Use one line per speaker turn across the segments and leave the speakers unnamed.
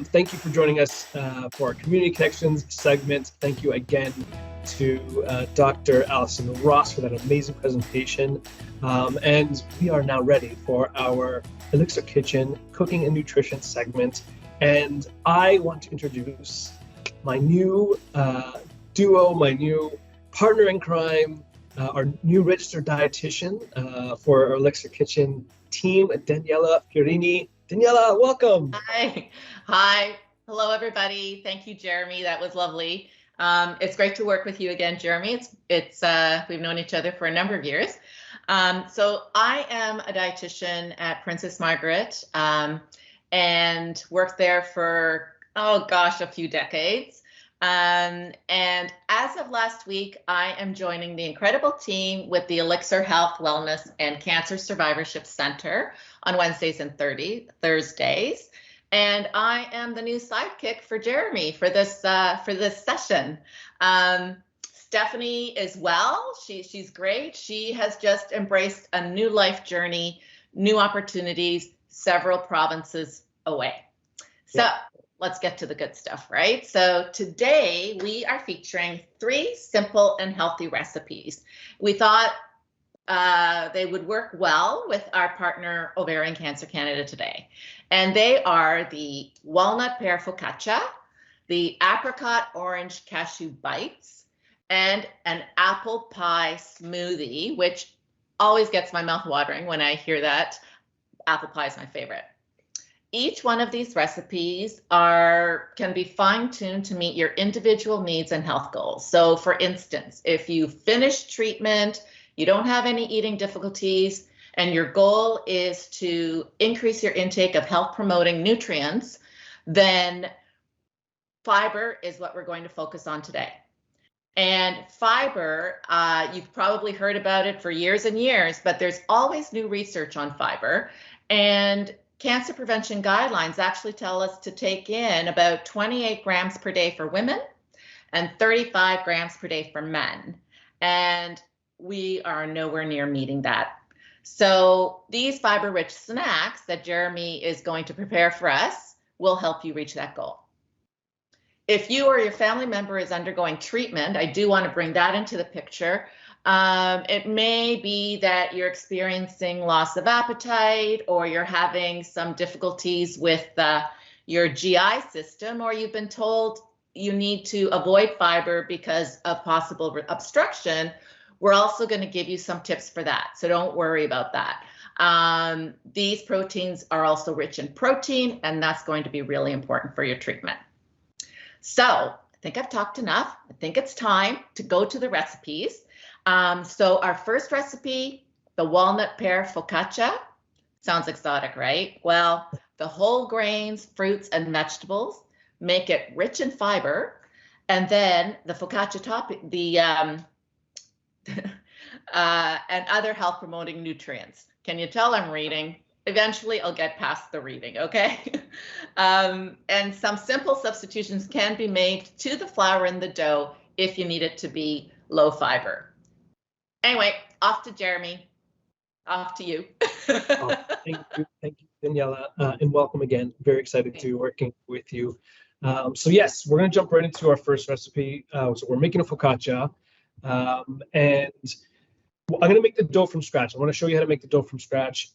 Thank you for joining us for our Community Connections segment. Thank you again to Dr. Allison Ross for that amazing presentation. And we are now ready for our Elixir Kitchen Cooking and Nutrition segment. And I want to introduce my new duo, my new partner in crime, our new registered dietitian for our Elixir Kitchen team, Daniela Fiorini. Daniela, welcome.
Hi. Hi. Hello, everybody. Thank you, Jeremy. That was lovely. It's great to work with you again, Jeremy. We've known each other for a number of years. So I am a dietitian at Princess Margaret and worked there for, a few decades. And as of last week, I am joining the incredible team with the ELLICSR Health, Wellness, and Cancer Survivorship Center on Wednesdays and Thursdays. And I am the new sidekick for Jeremy for this session. Stephanie is well. She's great. She has just embraced a new life journey, new opportunities, several provinces away. So let's get to the good stuff, right? So today we are featuring 3 simple and healthy recipes. We thought they would work well with our partner Ovarian Cancer Canada today. And they are the walnut pear focaccia, the apricot orange cashew bites, and an apple pie smoothie, which always gets my mouth watering when I hear that. Apple pie is my favorite. Each one of these recipes can be fine-tuned to meet your individual needs and health goals. So for instance, if you finish treatment, you don't have any eating difficulties, and your goal is to increase your intake of health-promoting nutrients, then fiber is what we're going to focus on today. And fiber, you've probably heard about it for years and years, but there's always new research on fiber. And cancer prevention guidelines actually tell us to take in about 28 grams per day for women and 35 grams per day for men. And we are nowhere near meeting that. So these fiber-rich snacks that Jeremy is going to prepare for us will help you reach that goal. If you or your family member is undergoing treatment, I do want to bring that into the picture. It may be that you're experiencing loss of appetite, or you're having some difficulties with your GI system, or you've been told you need to avoid fiber because of possible obstruction. We're also going to give you some tips for that, so don't worry about that. These proteins are also rich in protein, and that's going to be really important for your treatment. So I think I've talked enough. I think it's time to go to the recipes. So our first recipe, the walnut pear focaccia, sounds exotic, right? Well, the whole grains, fruits, and vegetables make it rich in fiber, and then the focaccia topping, and other health promoting nutrients. Can you tell I'm reading? Eventually I'll get past the reading, okay? And some simple substitutions can be made to the flour in the dough if you need it to be low fiber. Anyway, off to Jeremy. Off to you.
Thank you, Daniela, and welcome again. Very excited to be working with you. So yes, we're going to jump right into our first recipe. So we're making a focaccia. And I'm going to make the dough from scratch. I want to show you how to make the dough from scratch.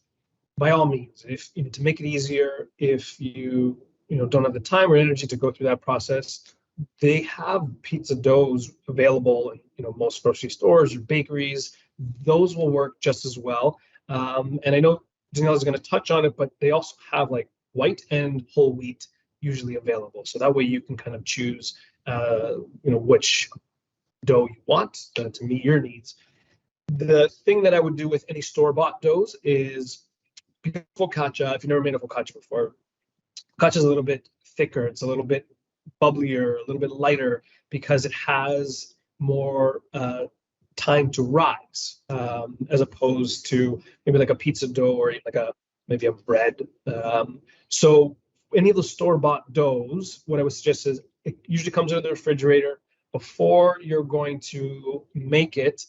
By all means, if to make it easier, if you don't have the time or energy to go through that process, they have pizza doughs available in most grocery stores or bakeries. Those will work just as well. And I know Danielle is going to touch on it, but they also have like white and whole wheat usually available. So that way you can kind of choose which dough you want to meet your needs. The thing that I would do with any store-bought doughs is, focaccia, if you've never made a focaccia before, focaccia is a little bit thicker, it's a little bit bubblier, a little bit lighter, because it has more time to rise, as opposed to maybe like a pizza dough or like maybe a bread. So any of the store-bought doughs, what I would suggest is it usually comes out of the refrigerator. Before you're going to make it,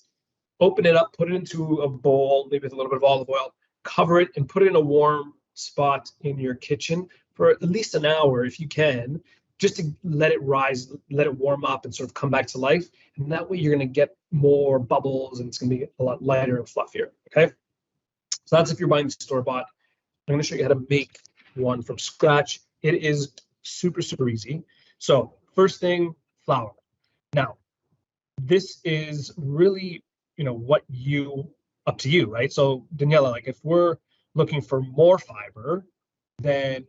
open it up, put it into a bowl, maybe with a little bit of olive oil, cover it, and put it in a warm spot in your kitchen for at least an hour if you can, just to let it rise, let it warm up and sort of come back to life. And that way you're going to get more bubbles and it's going to be a lot lighter and fluffier. Okay. So that's if you're buying store-bought. I'm going to show you how to make one from scratch. It is super, super easy. So first thing, flour. Now, this is really, up to you, right? So Daniela, like if we're looking for more fiber, then,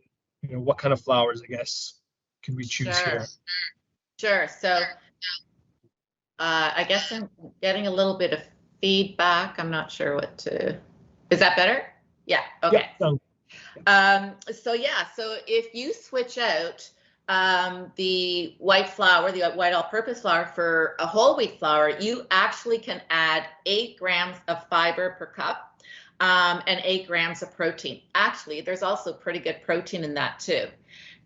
what kind of flours, I guess, could we choose here?
Sure. So I guess I'm getting a little bit of feedback. I'm not sure what to, is that better? Yeah, okay. So if you switch out the white flour, the white all-purpose flour for a whole wheat flour, you actually can add 8 grams of fiber per cup and 8 grams of protein. Actually, there's also pretty good protein in that too.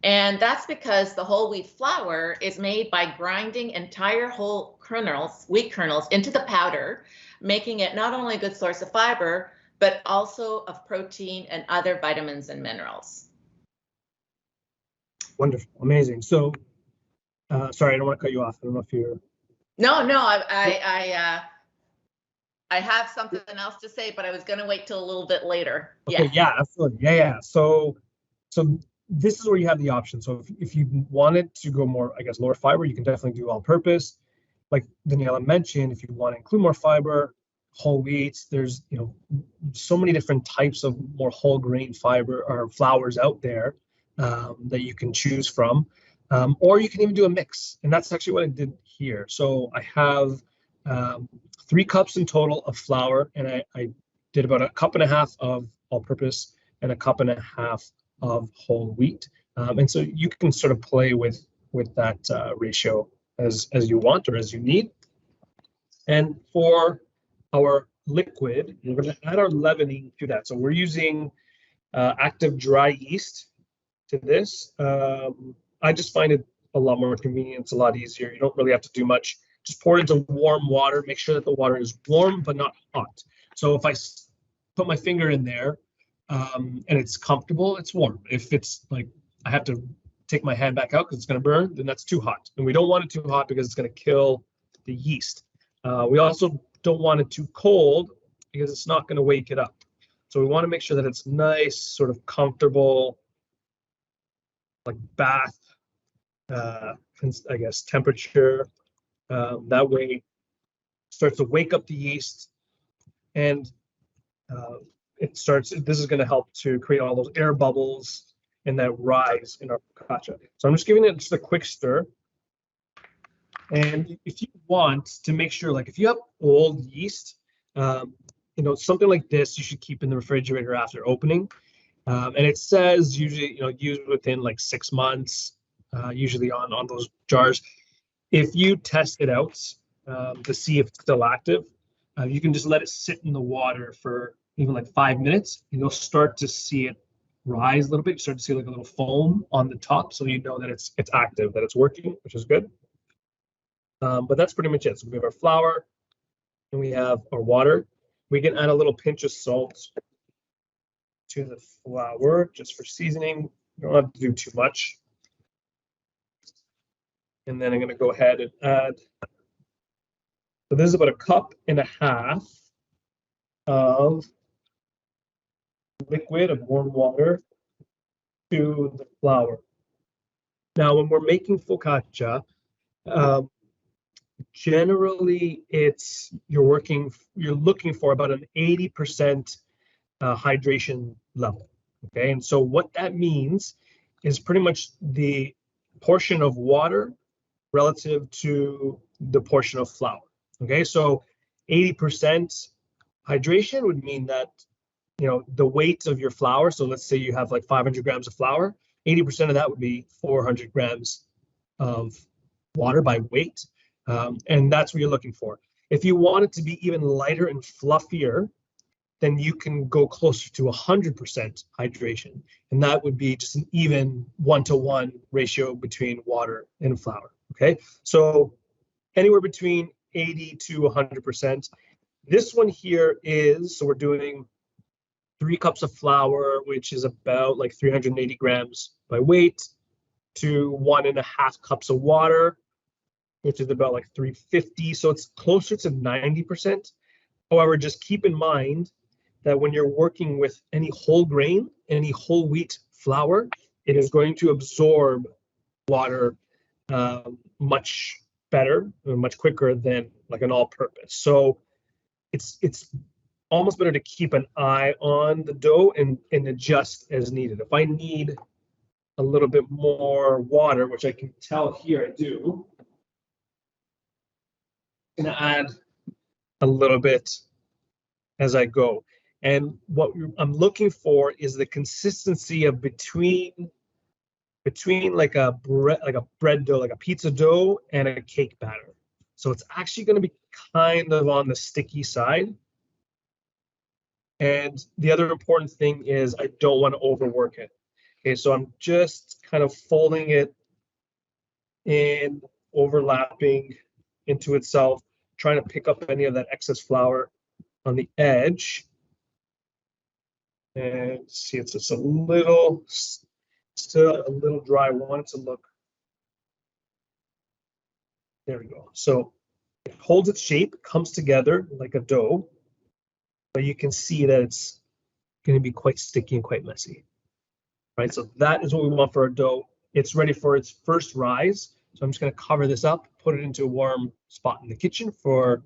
And that's because the whole wheat flour is made by grinding entire whole kernels, wheat kernels, into the powder, making it not only a good source of fiber, but also of protein and other vitamins and minerals.
Wonderful, amazing. So, sorry, I don't want to cut you off. I don't know if you're.
No, I have something else to say, but I was going to wait till a little bit later.
Okay, yeah, absolutely. Yeah. So this is where you have the option. So if you wanted to go more, I guess, lower fiber, you can definitely do all-purpose. Like Daniela mentioned, if you want to include more fiber, whole wheats, there's so many different types of more whole grain fiber or flours out there that you can choose from, or you can even do a mix. And that's actually what I did here. So I have 3 cups in total of flour, and I did about 1.5 cups of all-purpose and 1.5 cups of whole wheat. And so you can sort of play with that ratio as you want or as you need. And for our liquid, we're going to add our leavening to that. So we're using active dry yeast to this. I just find it a lot more convenient. It's a lot easier. You don't really have to do much. Just pour it into warm water. Make sure that the water is warm but not hot. So if I put my finger in there and it's comfortable, it's warm. If it's like I have to take my hand back out because it's going to burn, then that's too hot. And we don't want it too hot because it's going to kill the yeast. We also don't want it too cold because it's not going to wake it up. So we want to make sure that it's nice, sort of comfortable, like bath, I guess, temperature. That way it starts to wake up the yeast, and this is going to help to create all those air bubbles and that rise in our focaccia. So I'm just giving it just a quick stir. And if you want to make sure, like if you have old yeast, something like this, you should keep in the refrigerator after opening. And it says usually, use within like 6 months, usually on those jars. If you test it out to see if it's still active, you can just let it sit in the water for even like 5 minutes, and you'll start to see it rise a little bit. You start to see like a little foam on the top, so you know that it's active, that it's working, which is good. But that's pretty much it. So we have our flour and we have our water. We can add a little pinch of salt to the flour just for seasoning. You don't have to do too much. And then I'm going to go ahead and add. So this is about 1.5 cups of liquid of warm water to the flour. Now, when we're making focaccia, generally you're looking for about an 80% hydration level. Okay, and so what that means is pretty much the portion of water relative to the portion of flour. Okay, so 80% hydration would mean that the weight of your flour. So let's say you have like 500 grams of flour, 80% of that would be 400 grams of water by weight. And that's what you're looking for. If you want it to be even lighter and fluffier, then you can go closer to 100% hydration. And that would be just an even 1-to-1 ratio between water and flour. Okay, so anywhere between 80 to 100%. This one here is, so we're doing 3 cups of flour, which is about like 380 grams by weight, to 1.5 cups of water, which is about like 350. So it's closer to 90%. However, just keep in mind that when you're working with any whole grain, any whole wheat flour, it is going to absorb water much better, or much quicker than like an all-purpose. So it's almost better to keep an eye on the dough and adjust as needed. If I need a little bit more water, which I can tell here I do, I'm gonna add a little bit as I go. And what I'm looking for is the consistency of between like a bread dough, like a pizza dough, and a cake batter. So it's actually going to be kind of on the sticky side. And the other important thing is I don't want to overwork it. Okay, so I'm just kind of folding it in, overlapping into itself, trying to pick up any of that excess flour on the edge. And see, it's just still a little dry. I want it to look. There we go. So it holds its shape, comes together like a dough, but you can see that it's going to be quite sticky and quite messy. Right, so that is what we want for our dough. It's ready for its first rise. So I'm just going to cover this up, put it into a warm spot in the kitchen for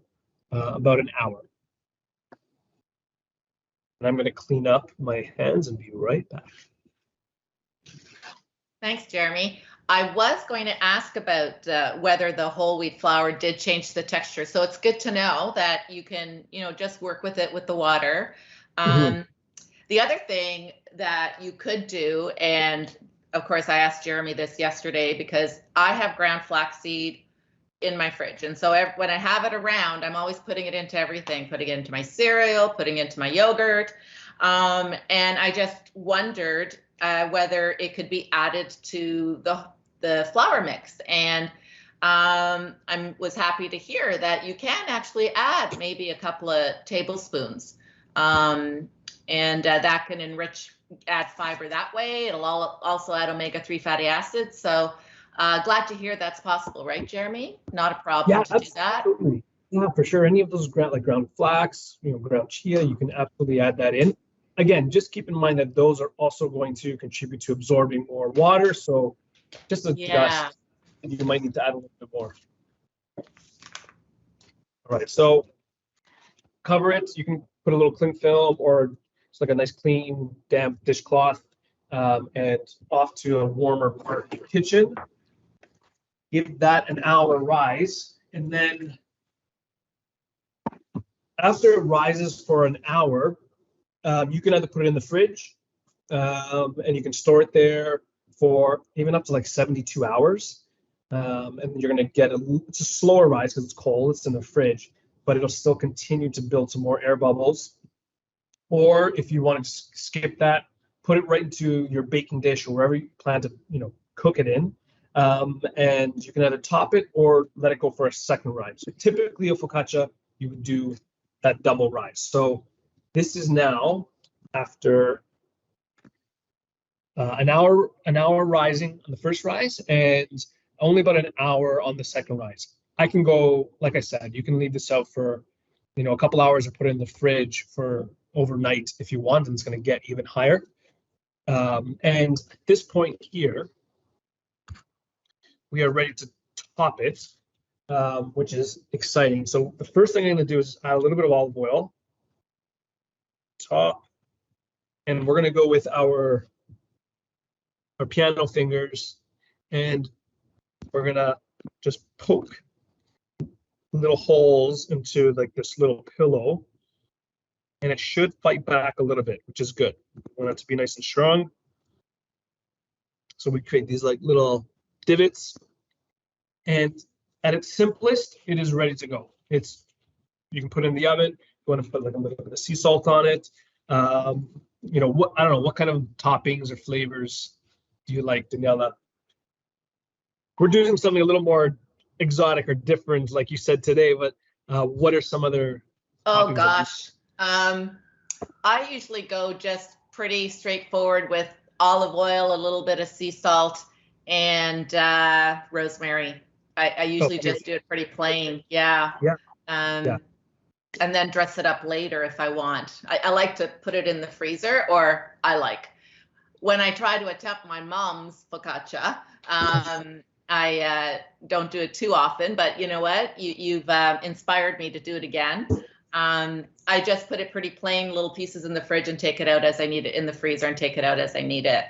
about an hour. And I'm going to clean up my hands and be right back.
Thanks, Jeremy. I was going to ask about whether the whole wheat flour did change the texture. So it's good to know that you can, just work with it with the water. The other thing that you could do, and of course I asked Jeremy this yesterday because I have ground flaxseed in my fridge. And so when I have it around, I'm always putting it into everything, putting it into my cereal, putting it into my yogurt. And I just wondered whether it could be added to the flour mix. And I was happy to hear that you can actually add maybe a couple of tablespoons. And that can add fiber that way. It'll also add omega-3 fatty acids. So glad to hear that's possible, right, Jeremy? Not a problem to do that.
Absolutely. Yeah, for sure. Any of those ground flax, ground chia, you can absolutely add that in. Again, just keep in mind that those are also going to contribute to absorbing more water. So just adjust. You might need to add a little bit more. All right, so cover it. You can put a little cling film or just like a nice clean, damp dishcloth and off to a warmer part of the kitchen. Give that an hour rise, and then after it rises for an hour, you can either put it in the fridge and you can store it there for even up to like 72 hours. And you're going to get it's a slower rise because it's cold, it's in the fridge, but it'll still continue to build some more air bubbles. Or if you want to skip that, put it right into your baking dish or wherever you plan to, cook it in. And you can either top it or let it go for a second rise. So typically a focaccia, you would do that double rise. So this is now after an hour rising on the first rise and only about an hour on the second rise. I can go, like I said, you can leave this out for, a couple hours or put it in the fridge for overnight if you want, and it's going to get even higher. And at this point here, we are ready to top it, which is exciting. So the first thing I'm going to do is add a little bit of olive oil, top, and we're going to go with our piano fingers, and we're going to just poke little holes into like this little pillow, and it should fight back a little bit, which is good. We want it to be nice and strong. So we create these like little divots, and at its simplest, it is ready to go. You can put it in the oven. You want to put like a little bit of sea salt on it. I don't know what kind of toppings or flavors do you like, Daniela? We're doing something a little more exotic or different, like you said today. But what are some other?
Oh gosh, I usually go just pretty straightforward with olive oil, a little bit of sea salt, and rosemary. I usually just do it pretty plain. Yeah.
Yeah.
And then dress it up later if I want. I like to put it in the freezer, or when I try to attempt my mom's focaccia, I don't do it too often, but you know what? You've inspired me to do it again. I just put it pretty plain, little pieces in the fridge and take it out as I need it, in the freezer and take it out as I need it.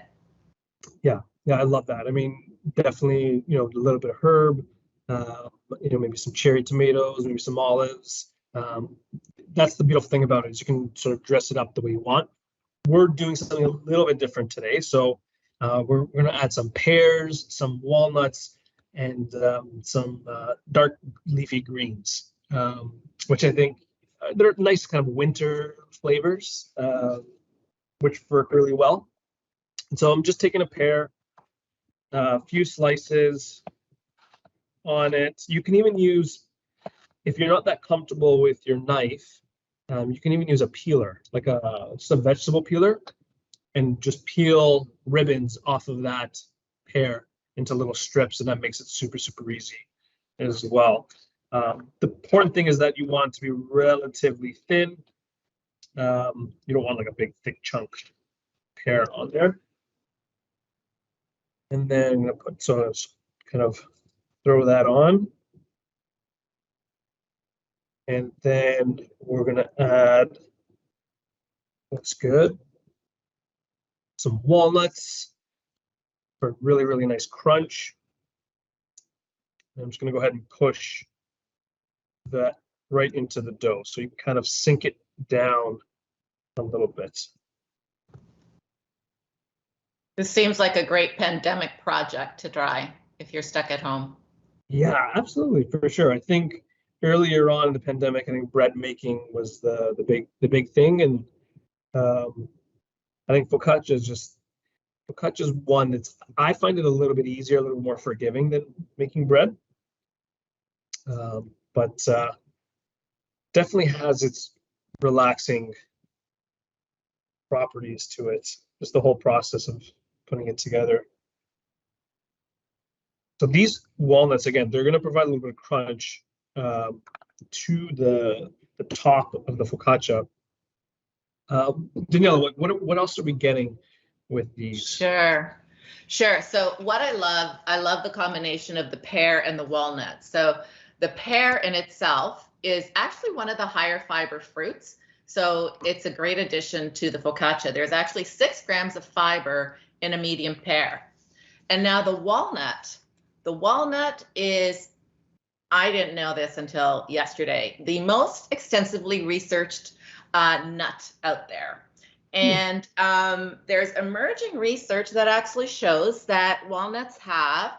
Yeah, I love that. I mean, definitely, a little bit of herb, maybe some cherry tomatoes, maybe some olives. That's the beautiful thing about it, is you can sort of dress it up the way you want. We're doing something a little bit different today. So we're going to add some pears, some walnuts, and some dark leafy greens, which I think they're nice kind of winter flavors, which work really well. And so I'm just taking a pear, a few slices on it. You can even use, if you're not that comfortable with your knife, you can even use a peeler, like just a vegetable peeler, and just peel ribbons off of that pear into little strips, and that makes it super, super easy as well. The important thing is that you want it to be relatively thin. You don't want like a big, thick chunk pear on there. And then I'm going to kind of throw that on. And then we're going to add, looks good, some walnuts for a really, really nice crunch. And I'm just going to go ahead and push that right into the dough, so you can kind of sink it down a little bit.
This seems like a great pandemic project to try if you're stuck at home.
Yeah, absolutely, for sure. I think earlier on in the pandemic, I think bread making was the big thing, and I think focaccia is one that's, I find it a little bit easier, a little more forgiving than making bread, but definitely has its relaxing properties to it. Just the whole process of putting it together. So these walnuts, again, they're going to provide a little bit of crunch to the top of the focaccia. Daniela, what else are we getting with these?
Sure. So what I love the combination of the pear and the walnut. So the pear in itself is actually one of the higher fiber fruits. So it's a great addition to the focaccia. There's actually 6 grams of fiber in a medium pear. And now the walnut is, I didn't know this until yesterday, the most extensively researched nut out there. And there's emerging research that actually shows that walnuts have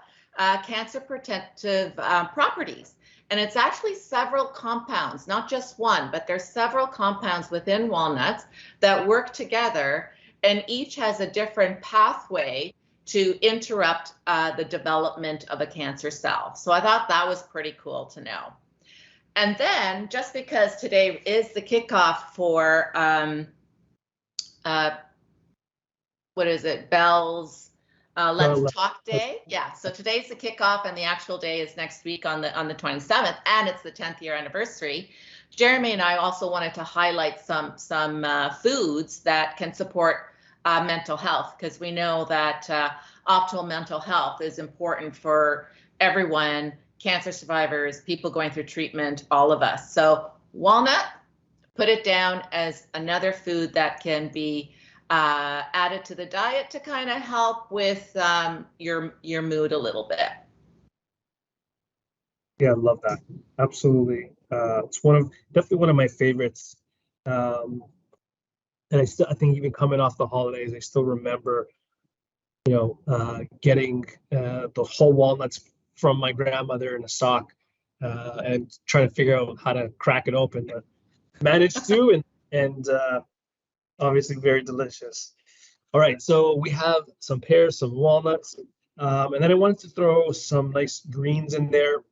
cancer protective properties. And it's actually several compounds, not just one, but there's several compounds within walnuts that work together, and each has a different pathway to interrupt the development of a cancer cell. So I thought that was pretty cool to know. And then, just because today is the kickoff for what is it, Bell's Let's Talk Day. Yeah, so today's the kickoff, and the actual day is next week on the 27th, and it's the 10th year anniversary. Jeremy and I also wanted to highlight some foods that can support mental health, because we know that optimal mental health is important for everyone, cancer survivors, people going through treatment, all of us. So walnut, put it down as another food that can be added to the diet to kind of help with your mood a little bit.
Yeah, I love that. Absolutely. It's definitely one of my favorites. And I think even coming off the holidays, I still remember, getting the whole walnuts from my grandmother in a sock and trying to figure out how to crack it open. Managed to, and obviously very delicious. All right, so we have some pears, some walnuts, and then I wanted to throw some nice greens in there.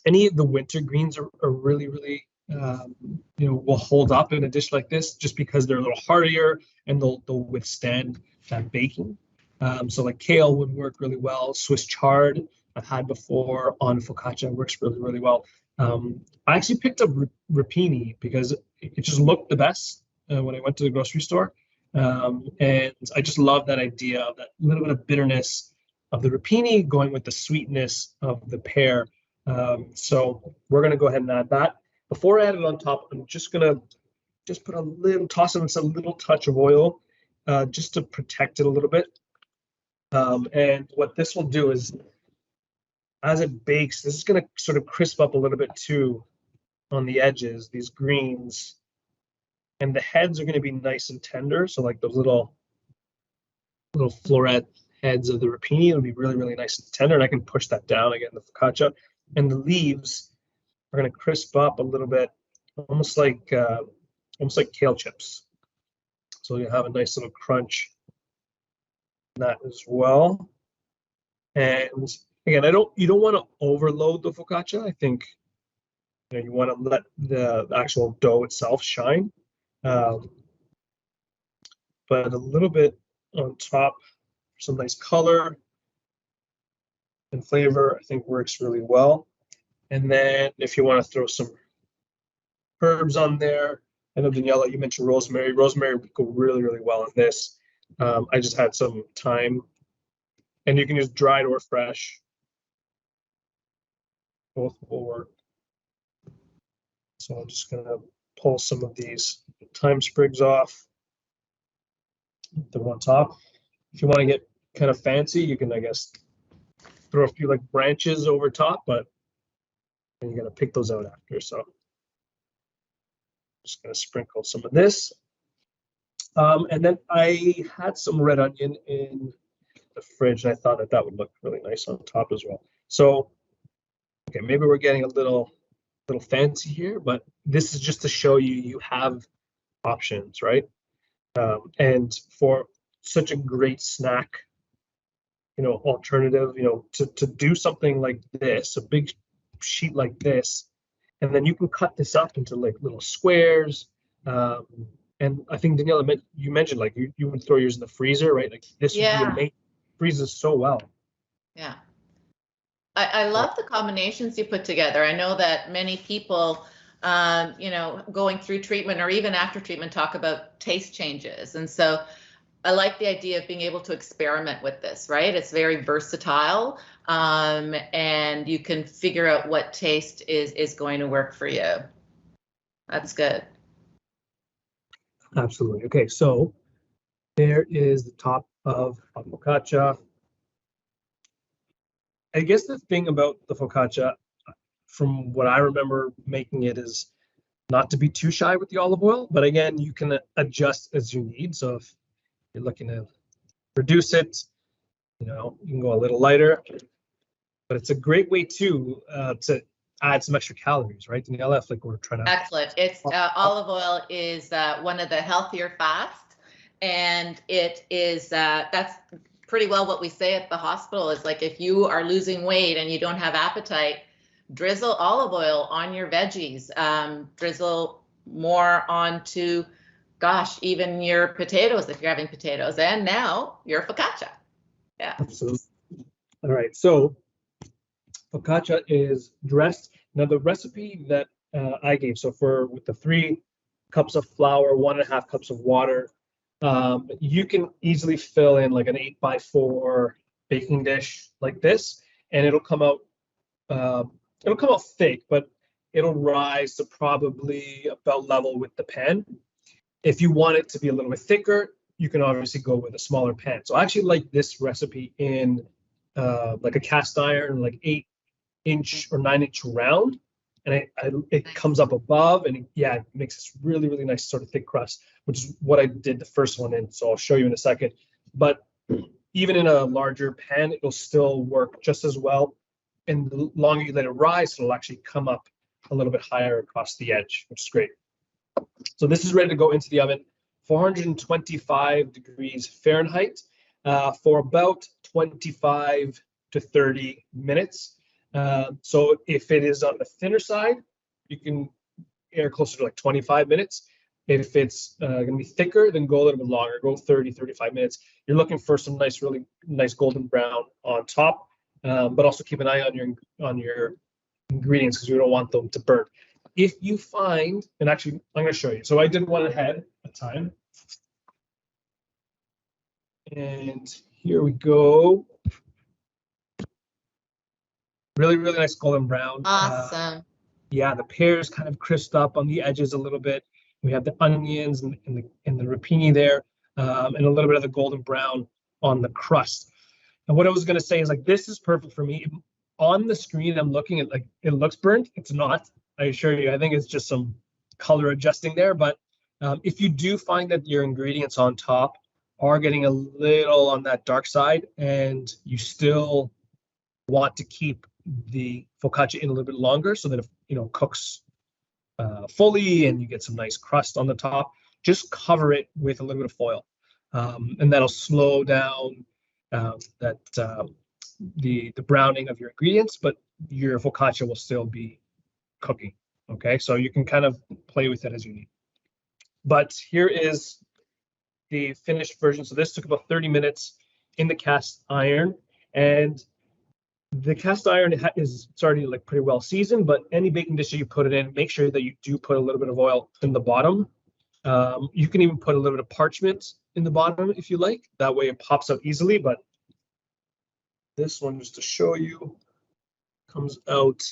Any of the winter greens are really, really will hold up in a dish like this, just because they're a little heartier and they'll withstand baking. So like kale would work really well. Swiss chard I've had before on focaccia, works really, really well. I actually picked up rapini because it just looked the best when I went to the grocery store. And I just love that idea of that little bit of bitterness of the rapini going with the sweetness of the pear. So we're going to go ahead and add that. Before I add it on top, I'm just going to put a little, toss in a little touch of oil just to protect it a little bit. And what this will do is, as it bakes, this is going to sort of crisp up a little bit too on the edges, these greens. And the heads are going to be nice and tender. So like those little floret heads of the rapini will be really, really nice and tender. And I can push that down again, the focaccia. And the leaves are going to crisp up a little bit, almost like kale chips. So you have a nice little crunch in that as well. And again, you don't want to overload the focaccia. I think you want to let the actual dough itself shine. But a little bit on top, some nice color and flavor, I think works really well. And then if you want to throw some herbs on there, I know Daniela, you mentioned rosemary. Rosemary would go really, really well on this. I just had some thyme, and you can use dried or fresh. Both will work. So I'm just going to pull some of these thyme sprigs off. The one top. If you want to get kind of fancy, you can, I guess, throw a few like branches over top, but then you got to pick those out after. So just going to sprinkle some of this. And then I had some red onion in the fridge, and I thought that would look really nice on top as well. So, okay, maybe we're getting a little fancy here, but this is just to show you have options, right? And for such a great snack, alternative, to do something like this, a big sheet like this, and then you can cut this up into like little squares. And I think Daniela, you mentioned like you would throw yours in the freezer, right? Like this would be amazing. Freezes so well.
Yeah. I love the combinations you put together. I know that many people, going through treatment or even after treatment talk about taste changes. And so I like the idea of being able to experiment with this, right? It's very versatile, and you can figure out what taste is going to work for you. That's good.
Absolutely. Okay, so there is the top of focaccia. I guess the thing about the focaccia, from what I remember making it, is not to be too shy with the olive oil, but again, you can adjust as you need. So if you're looking to reduce it, you can go a little lighter, but it's a great way to add some extra calories, right? Daniela, like we're trying to.
Excellent. It's olive oil is one of the healthier fats, and it is that's pretty well what we say at the hospital is like if you are losing weight and you don't have appetite, drizzle olive oil on your veggies, drizzle more onto, even your potatoes if you're having potatoes, and now your focaccia. Yeah.
Absolutely. All right, so focaccia is dressed. Now the recipe that I gave, so with the 3 cups of flour, 1.5 cups of water, you can easily fill in like an 8x4 baking dish like this, and it'll come out thick, but it'll rise to probably about level with the pan. If you want it to be a little bit thicker, you can obviously go with a smaller pan. So I actually like this recipe in like a cast iron, like 8-inch or 9-inch round, and it comes up above, and it makes this really, really nice sort of thick crust, which is what I did the first one in. So I'll show you in a second. But even in a larger pan, it'll still work just as well. And the longer you let it rise, it'll actually come up a little bit higher across the edge, which is great. So this is ready to go into the oven, 425 degrees Fahrenheit, for about 25 to 30 minutes. So if it is on the thinner side, you can err closer to like 25 minutes. If it's going to be thicker, then go a little bit longer, go 30, 35 minutes. You're looking for some nice, really nice golden brown on top, but also keep an eye on your ingredients because you don't want them to burn. If you find, and actually I'm going to show you. So I did one ahead of time. And here we go. Really, really nice golden brown.
Awesome.
Yeah, the pears kind of crisped up on the edges a little bit. We have the onions and the rapini there, and a little bit of the golden brown on the crust. And what I was going to say is like, this is perfect for me. On the screen, I'm looking at like, it looks burnt. It's not, I assure you. I think it's just some color adjusting there. But if you do find that your ingredients on top are getting a little on that dark side and you still want to keep the focaccia in a little bit longer so that it, cooks fully and you get some nice crust on the top, just cover it with a little bit of foil, and that'll slow down the browning of your ingredients, but your focaccia will still be cooking. Okay, so you can kind of play with it as you need. But here is the finished version. So this took about 30 minutes in the cast iron, and the cast iron is already like pretty well seasoned, but any baking dish that you put it in, make sure that you do put a little bit of oil in the bottom. You can even put a little bit of parchment in the bottom if you like. That way it pops out easily, but this one, just to show you, comes out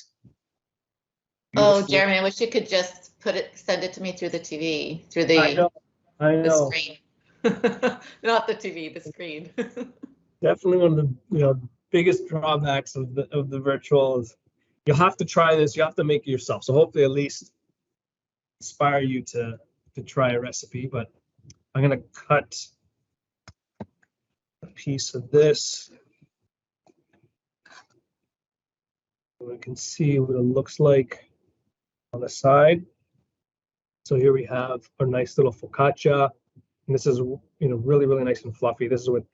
beautifully.
Oh, Jeremy, I wish you could just send it to me through the TV, through the,
I know.
the screen. Not the TV, the screen.
Definitely one of the biggest drawbacks of the virtual is you'll have to try this. You have to make it yourself. So hopefully at least inspire you to try a recipe. But I'm gonna cut a piece of this. We can see what it looks like on the side. So here we have our nice little focaccia, and this is really, really nice and fluffy. This is with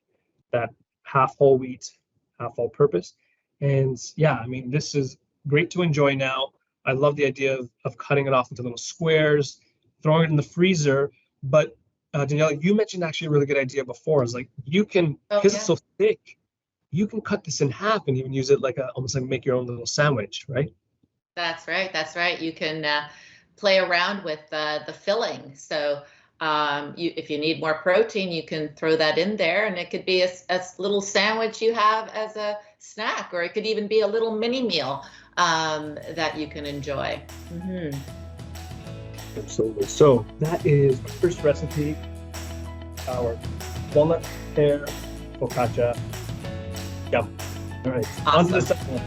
that half whole wheat, half all purpose. And yeah, I mean, this is great to enjoy now. I love the idea of cutting it off into little squares, throwing it in the freezer. But Danielle, you mentioned actually a really good idea before. Is like you can, because it's so thick, you can cut this in half and even use it like almost like make your own little sandwich, right?
That's right. That's right. You can play around with the filling. So if you need more protein, you can throw that in there, and it could be a little sandwich you have as a snack, or it could even be a little mini meal that you can enjoy. Mm-hmm.
Absolutely. So that is the first recipe, our walnut pear focaccia. Yum. All right.
Awesome.
On to the second one.